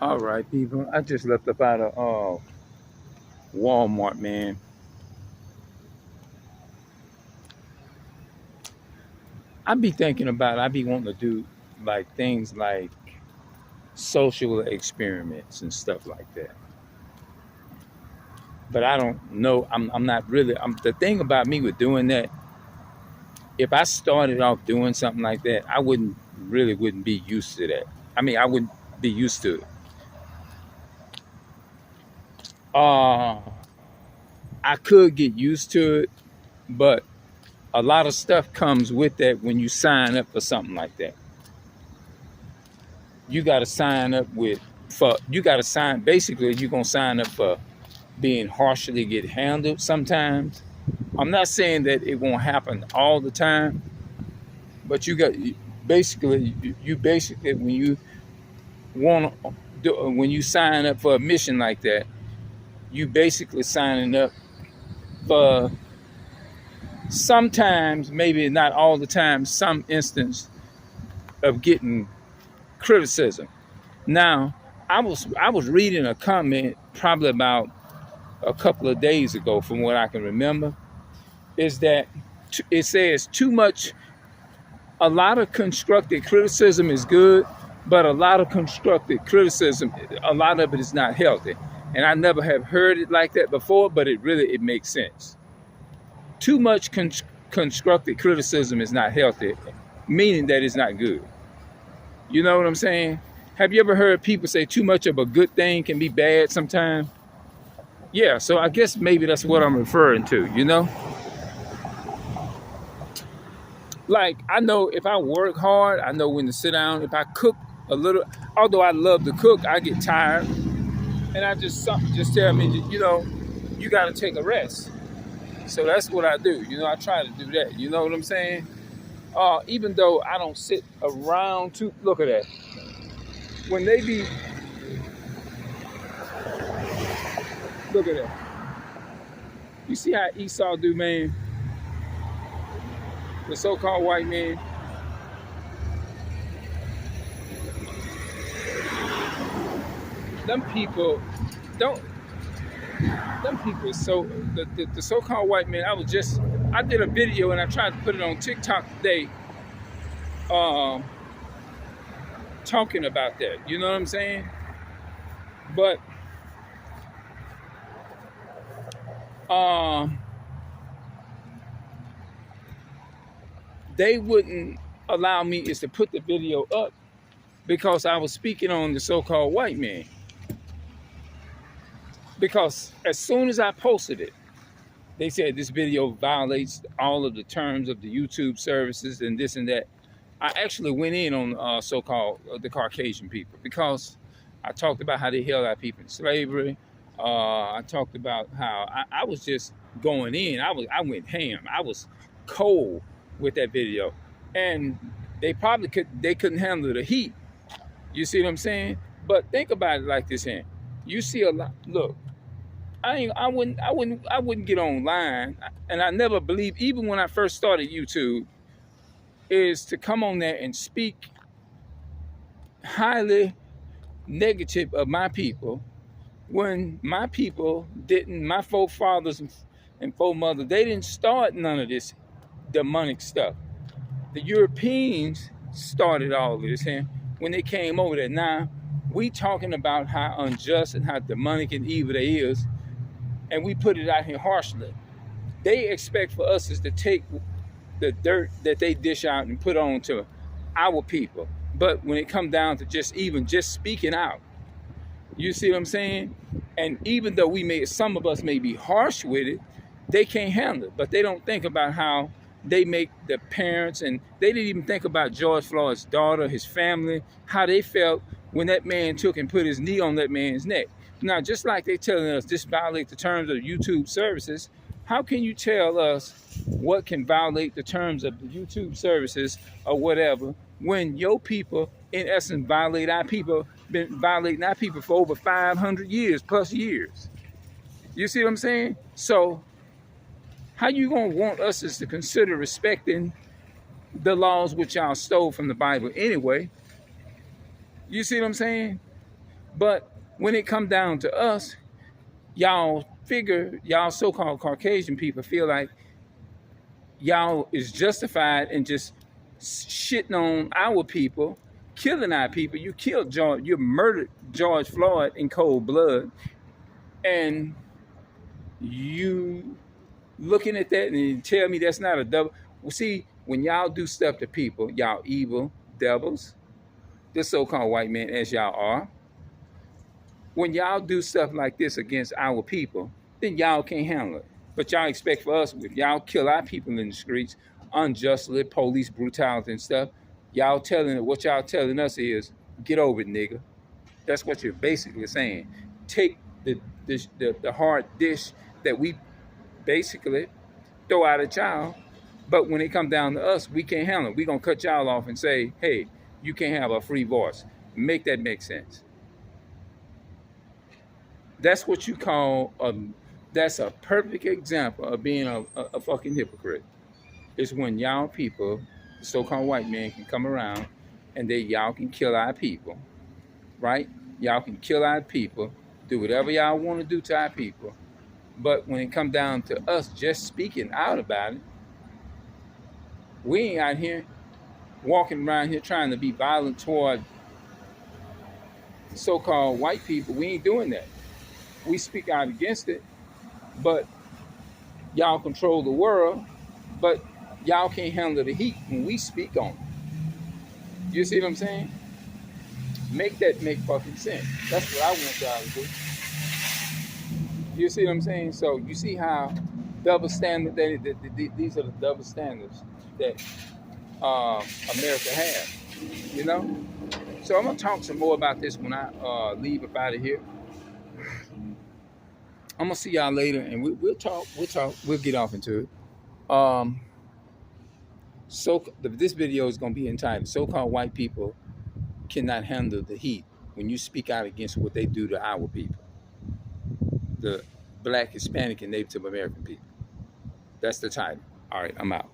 All right, people. I just left up out of Walmart, man. I be wanting to do like things like social experiments and stuff like that. But I don't know. I'm not really. The thing about me with doing that, if I started off doing something like that, I wouldn't be used to that. I mean, I wouldn't be used to it. Uh, I could get used to it, but a lot of stuff comes with that when you sign up for something like that. You got to sign up with for you got to sign basically you're going to sign up for being harshly get handled sometimes. I'm not saying that it won't happen all the time, but you basically when you want when you sign up for a mission like that, you basically signing up for sometimes, maybe not all the time, some instance of getting criticism. Now, I was reading a comment probably about a couple of days ago, from what I can remember, is that it says too much. A lot of constructive criticism is good, but a lot of constructive criticism, a lot of it is not healthy. And I never have heard it like that before, but it makes sense. Too much constructive criticism is not healthy, meaning that it's not good. You know what I'm saying? Have you ever heard people say too much of a good thing can be bad sometimes? Yeah, so I guess maybe that's what I'm referring to, you know? Like, I know if I work hard, I know when to sit down. If I cook a little, although I love to cook, I get tired. And something just tell me, you got to take a rest. So that's what I do. I try to do that. You know what I'm saying? Even though I don't sit around too, look at that. When they be, look at that. You see how Esau do, man? The so-called white man. Them people don't. Them people. So the so-called white man. I did a video and I tried to put it on TikTok today. Talking about that. You know what I'm saying? But they wouldn't allow me is to put the video up because I was speaking on the so-called white man. Because as soon as I posted it, they said this video violates all of the terms of the YouTube services and this and that. I actually went in on so-called the Caucasian people because I talked about how they held our people in slavery. I talked about how I was just going in. I went ham. I was cold with that video, and they couldn't handle the heat. You see what I'm saying? But think about it like this here. You see a lot. Look, I wouldn't get online, and I never believed, even when I first started YouTube, is to come on there and speak highly negative of my people when my people didn't, my forefathers and foremothers, they didn't start none of this demonic stuff. The Europeans started all of this here when they came over there. Now, we talking about how unjust and how demonic and evil they is, and we put it out here harshly. They expect for us is to take the dirt that they dish out and put on to our people. But when it comes down to just speaking out, you see what I'm saying? And even though some of us may be harsh with it, they can't handle it. But they don't think about how they make the parents, and they didn't even think about George Floyd's daughter, his family, how they felt when that man took and put his knee on that man's neck. Now, just like they telling us this violates the terms of YouTube services, how can you tell us what can violate the terms of the YouTube services or whatever when your people, in essence, been violating our people for over 500 years plus years? You see what I'm saying? So how you gonna want us is to consider respecting the laws which y'all stole from the Bible anyway? You see what I'm saying? But when it come down to us, y'all so-called Caucasian people feel like y'all is justified in just shitting on our people, killing our people. You killed George, you murdered George Floyd in cold blood, and you looking at that and you tell me that's not a double. Well, see, when y'all do stuff to people, y'all evil devils, the so-called white men as y'all are, when y'all do stuff like this against our people, then y'all can't handle it. But y'all expect for us, if y'all kill our people in the streets unjustly, police brutality and stuff, what y'all telling us is, get over it, nigga. That's what you're basically saying. Take the hard dish that we basically throw out at y'all, but when it comes down to us, we can't handle it. We're gonna cut y'all off and say, hey, you can't have a free voice. Make that make sense. That's what you call that's a perfect example of being a fucking hypocrite. It's when y'all people, the so-called white men, can come around and y'all can kill our people, right? Y'all can kill our people, do whatever y'all want to do to our people. But when it comes down to us just speaking out about it, we ain't out here walking around here trying to be violent toward so-called white people. We ain't doing that. We speak out against it, but y'all control the world, but y'all can't handle the heat when we speak on it. You see what I'm saying? Make that make fucking sense. That's what I want y'all to do. You see what I'm saying? So you see how double standard, these are the double standards that America has, you know? So I'm gonna talk some more about this when I leave up out of here. I'm gonna see y'all later, and we'll talk. We'll get off into it. This video is gonna be entitled "So-Called White People Cannot Handle the Heat When You Speak Out Against What They Do to Our People, the Black, Hispanic, and Native American people." That's the title. All right, I'm out.